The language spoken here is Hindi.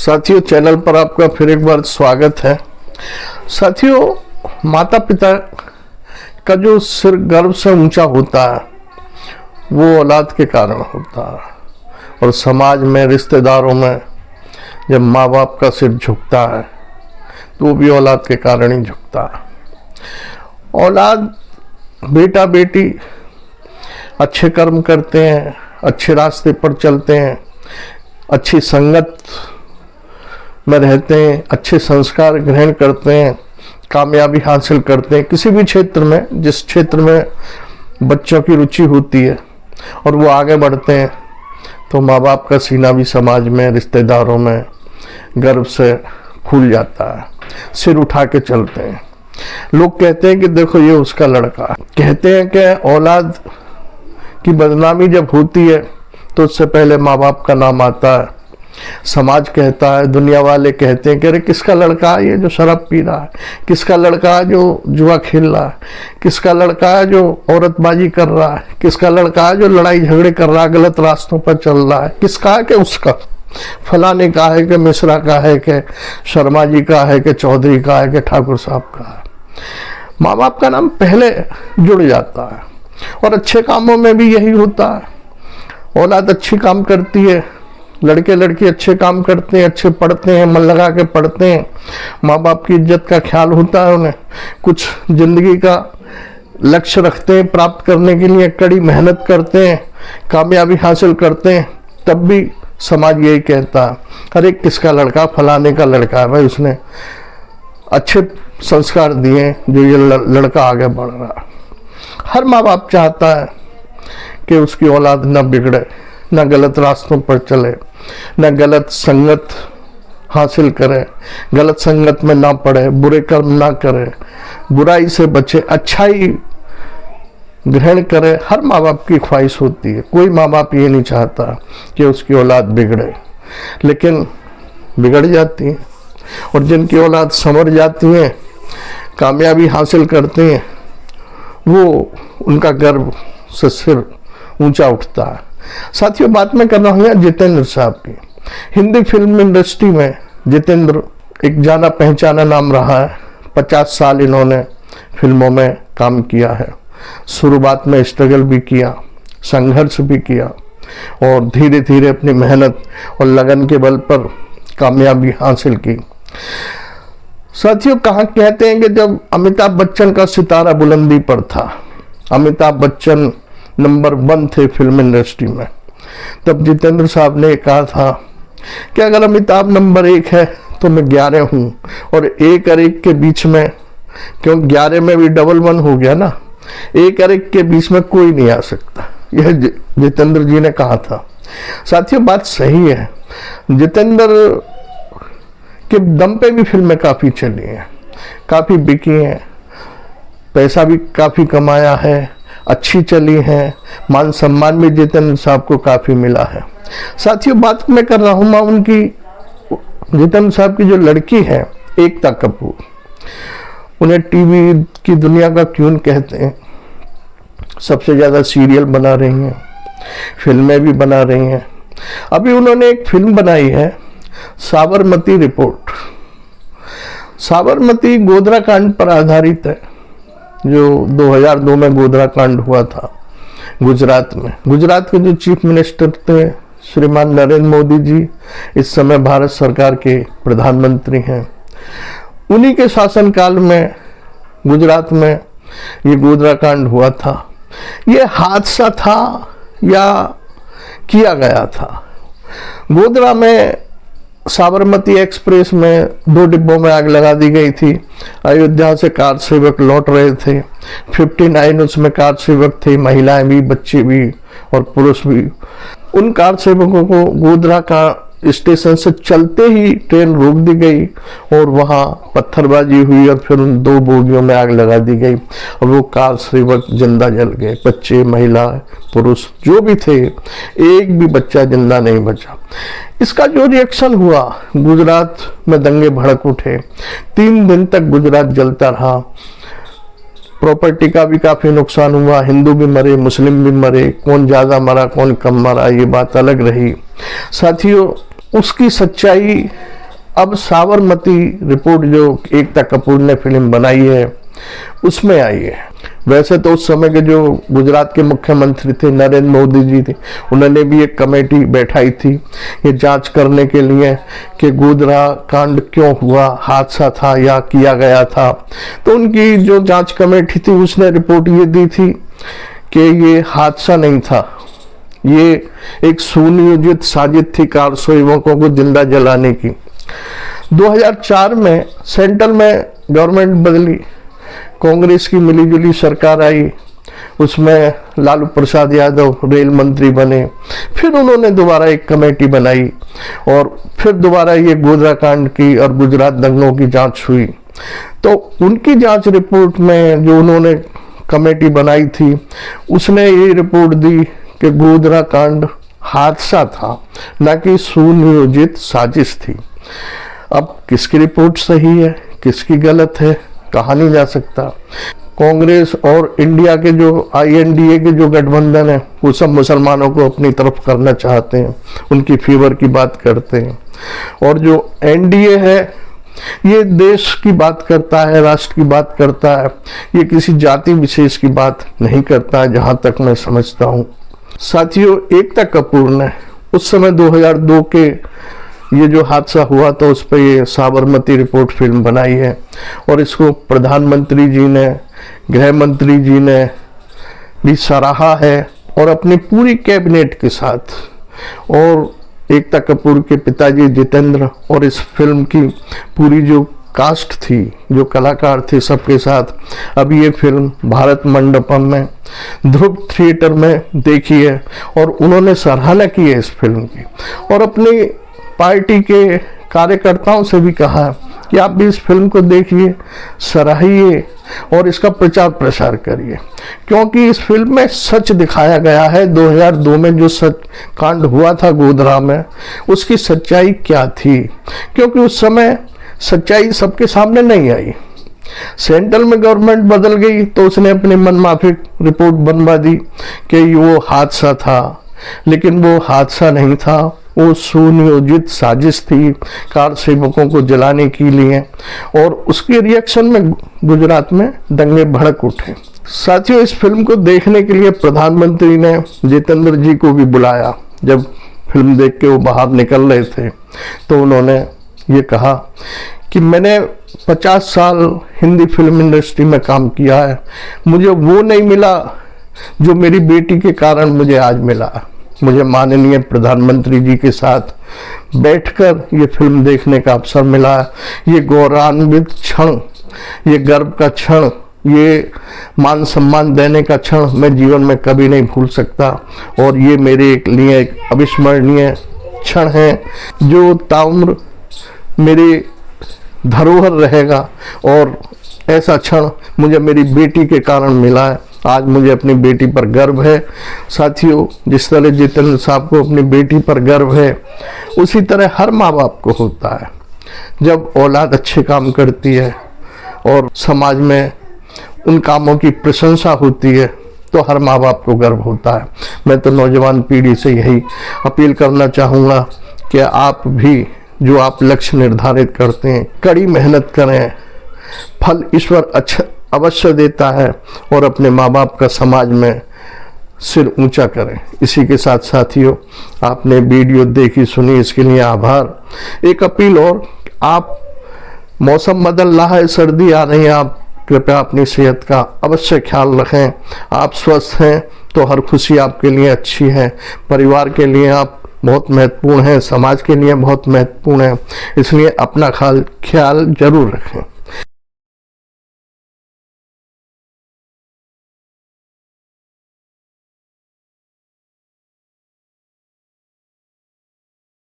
साथियों, चैनल पर आपका फिर एक बार स्वागत है। साथियों, माता पिता का जो सिर गर्व से ऊंचा होता है वो औलाद के कारण होता है, और समाज में, रिश्तेदारों में जब माँ बाप का सिर झुकता है तो वो भी औलाद के कारण ही झुकता है। औलाद, बेटा बेटी अच्छे कर्म करते हैं, अच्छे रास्ते पर चलते हैं, अच्छी संगत में रहते हैं, अच्छे संस्कार ग्रहण करते हैं, कामयाबी हासिल करते हैं किसी भी क्षेत्र में, जिस क्षेत्र में बच्चों की रुचि होती है और वो आगे बढ़ते हैं, तो माँ बाप का सीना भी समाज में, रिश्तेदारों में गर्व से फूल जाता है, सिर उठा के चलते हैं। लोग कहते हैं कि देखो ये उसका लड़का। कहते हैं कि औलाद की बदनामी जब होती है तो उससे पहले माँ बाप का नाम आता है। समाज कहता है, दुनिया वाले कहते हैं कि अरे किसका लड़का है ये जो शराब पी रहा है, किसका लड़का है जो जुआ खेल रहा है, किसका लड़का है जो औरतबाजी कर रहा है, किसका लड़का है जो लड़ाई झगड़े कर रहा है, गलत रास्तों पर चल रहा है, किसका है कि उसका, फलाने का है कि मिश्रा का है कि शर्मा जी का है कि चौधरी का है कि ठाकुर साहब का है। माँ बाप का नाम पहले जुड़ जाता है, और अच्छे कामों में भी यही होता है। औलाद अच्छी काम करती है, लड़के लड़की अच्छे काम करते हैं, अच्छे पढ़ते हैं, मन लगा के पढ़ते हैं, माँ बाप की इज्जत का ख्याल होता है उन्हें, कुछ जिंदगी का लक्ष्य रखते हैं, प्राप्त करने के लिए कड़ी मेहनत करते हैं, कामयाबी हासिल करते हैं, तब भी समाज यही कहता है अरे किसका लड़का, फलाने का लड़का है, भाई उसने अच्छे संस्कार दिए जो ये लड़का आगे बढ़ रहा है। हर माँ बाप चाहता है कि उसकी औलाद न बिगड़े, न गलत रास्तों पर चले, न गलत संगत हासिल करे, गलत संगत में ना पड़े, बुरे कर्म ना करे, बुराई से बचे, अच्छाई ग्रहण करे। हर माँ बाप की ख्वाहिश होती है। कोई माँ बाप ये नहीं चाहता कि उसकी औलाद बिगड़े, लेकिन बिगड़ जाती है। और जिनकी औलाद संवर जाती है, कामयाबी हासिल करते हैं, वो उनका गर्व से सिर ऊंचा उठता है। साथियों, बात मैं कर रहा हूँ जितेंद्र साहब की। हिंदी फिल्म इंडस्ट्री में जितेंद्र एक जाना पहचाना नाम रहा है। 50 साल इन्होंने फिल्मों में काम किया है। शुरुआत में स्ट्रगल भी किया, संघर्ष भी किया, और धीरे धीरे अपनी मेहनत और लगन के बल पर कामयाबी हासिल की। साथियों, कहाँ कहते हैं कि जब अमिताभ बच्चन का सितारा बुलंदी पर था, अमिताभ बच्चन नंबर 1 थे फिल्म इंडस्ट्री में, तब जितेंद्र साहब ने कहा था कि अगर अमिताभ नंबर 1 है तो मैं 11 हूँ, और 1 और 1 के बीच में, क्यों 11 में भी डबल 1 हो गया ना, 1 और 1 के बीच में कोई नहीं आ सकता, यह जितेंद्र जी ने कहा था। साथियों, बात सही है। जितेंद्र के दम पे भी फिल्में काफ़ी चली हैं, काफ़ी बिकी हैं, पैसा भी काफ़ी कमाया है, अच्छी चली है, मान सम्मान भी जितेंद्र साहब को काफ़ी मिला है। साथियों, बात मैं कर रहा हूँ मैं उनकी, जितेंद्र साहब की जो लड़की है एकता कपूर, उन्हें टीवी की दुनिया का क्यून कहते हैं। सबसे ज़्यादा सीरियल बना रही हैं, फिल्में भी बना रही हैं। अभी उन्होंने एक फिल्म बनाई है साबरमती रिपोर्ट। साबरमती गोधरा कांड पर आधारित है, जो 2002 में गोधरा कांड हुआ था गुजरात में। गुजरात के जो चीफ मिनिस्टर थे श्रीमान नरेंद्र मोदी जी, इस समय भारत सरकार के प्रधानमंत्री हैं, उन्हीं के शासनकाल में गुजरात में ये गोधरा कांड हुआ था। ये हादसा था या किया गया था? गोधरा में साबरमती एक्सप्रेस में 2 डिब्बों में आग लगा दी गई थी। अयोध्या से कार सेवक लौट रहे थे, 59 उसमें कार सेवक थे, महिलाएं भी, बच्चे भी और पुरुष भी। उन कार सेवकों को गोधरा का स्टेशन से चलते ही ट्रेन रोक दी गई, और वहां पत्थरबाजी हुई, और फिर उन 2 बोगियों में आग लगा दी गई, और वो कार सेवक जिंदा जल गए। बच्चे, महिला, पुरुष जो भी थे, एक भी बच्चा जिंदा नहीं बचा। इसका जो रिएक्शन हुआ, गुजरात में दंगे भड़क उठे। 3 दिन तक गुजरात जलता रहा। प्रॉपर्टी का भी काफी नुकसान हुआ, हिंदू भी मरे, मुस्लिम भी मरे, कौन ज्यादा मरा कौन कम मरा ये बात अलग रही। साथियों, उसकी सच्चाई अब साबरमती रिपोर्ट जो एकता कपूर ने फिल्म बनाई है उसमें आई है। वैसे तो उस समय के जो गुजरात के मुख्यमंत्री थे नरेंद्र मोदी जी थे, उन्होंने भी एक कमेटी बैठाई थी ये जांच करने के लिए कि गोधरा कांड क्यों हुआ, हादसा था या किया गया था। तो उनकी जो जांच कमेटी थी उसने रिपोर्ट ये दी थी कि ये हादसा नहीं था, ये एक सुनियोजित साजिश थी कार सेवकों को जिंदा जलाने की। 2004 में सेंट्रल में गवर्नमेंट बदली, कांग्रेस की मिलीजुली सरकार आई, उसमें लालू प्रसाद यादव रेल मंत्री बने। फिर उन्होंने दोबारा एक कमेटी बनाई और फिर दोबारा ये गोधरा कांड की और गुजरात दंगों की जांच हुई। तो उनकी जांच रिपोर्ट में जो उन्होंने कमेटी बनाई थी उसने ये रिपोर्ट दी कि गोधरा कांड हादसा था, न कि सुनियोजित साजिश थी। अब किसकी रिपोर्ट सही है किसकी गलत है कहा नहीं जा सकता। कांग्रेस और इंडिया के जो INDA के जो गठबंधन है वो सब मुसलमानों को अपनी तरफ करना चाहते हैं, उनकी फेवर की बात करते हैं। और जो NDA है ये देश की बात करता है, राष्ट्र की बात करता है, ये किसी जाति विशेष की बात नहीं करता है जहां तक मैं समझता हूं। साथियों, एकता कपूर ने उस समय 2002 के ये जो हादसा हुआ तो उस पर ये साबरमती रिपोर्ट फिल्म बनाई है और इसको प्रधानमंत्री जी ने, गृह मंत्री जी ने भी सराहा है और अपनी पूरी कैबिनेट के साथ, और एकता कपूर के पिताजी जितेंद्र और इस फिल्म की पूरी जो कास्ट थी, जो कलाकार थे, सबके साथ अभी ये फिल्म भारत मंडपम में ध्रुव थिएटर में देखी है और उन्होंने सराहना की है इस फिल्म की और अपनी पार्टी के कार्यकर्ताओं से भी कहा कि आप भी इस फिल्म को देखिए, सराहिए और इसका प्रचार प्रसार करिए, क्योंकि इस फिल्म में सच दिखाया गया है। 2002 में जो सच कांड हुआ था गोधरा में, उसकी सच्चाई क्या थी, क्योंकि उस समय सच्चाई सबके सामने नहीं आई। सेंट्रल में गवर्नमेंट बदल गई तो उसने अपनी मनमाफिक रिपोर्ट बनवा दी कि वो हादसा था, लेकिन वो हादसा नहीं था, वो सुनियोजित साजिश थी कार सेवकों को जलाने के लिए, और उसके रिएक्शन में गुजरात में दंगे भड़क उठे। साथियों, इस फिल्म को देखने के लिए प्रधानमंत्री ने जितेंद्र जी को भी बुलाया। जब फिल्म देख के वो बाहर निकल रहे थे तो उन्होंने ये कहा कि मैंने 50 साल हिंदी फिल्म इंडस्ट्री में काम किया है, मुझे वो नहीं मिला जो मेरी बेटी के कारण मुझे आज मिला। मुझे माननीय प्रधानमंत्री जी के साथ बैठकर ये फिल्म देखने का अवसर मिला। ये गौरवान्वित क्षण, ये गर्व का क्षण, ये मान सम्मान देने का क्षण मैं जीवन में कभी नहीं भूल सकता और ये मेरे लिए एक अविस्मरणीय क्षण है जो ताउम्र मेरी धरोहर रहेगा। और ऐसा क्षण मुझे मेरी बेटी के कारण मिला है। आज मुझे अपनी बेटी पर गर्व है। साथियों, जिस तरह जितेंद्र साहब को अपनी बेटी पर गर्व है, उसी तरह हर माँ बाप को होता है। जब औलाद अच्छे काम करती है और समाज में उन कामों की प्रशंसा होती है तो हर माँ बाप को गर्व होता है। मैं तो नौजवान पीढ़ी से यही अपील करना चाहूँगा कि आप भी जो आप लक्ष्य निर्धारित करते हैं, कड़ी मेहनत करें, फल ईश्वर अच्छा अवश्य देता है, और अपने माँ बाप का समाज में सिर ऊंचा करें। इसी के साथ साथियों, आपने वीडियो देखी सुनी इसके लिए आभार। एक अपील और, आप मौसम बदल रहा है, सर्दी आ रही है, आप कृपया अपनी सेहत का अवश्य ख्याल रखें। आप स्वस्थ हैं तो हर खुशी आपके लिए अच्छी है। परिवार के लिए आप बहुत महत्वपूर्ण हैं, समाज के लिए बहुत महत्वपूर्ण है, इसलिए अपना ख्याल जरूर रखें।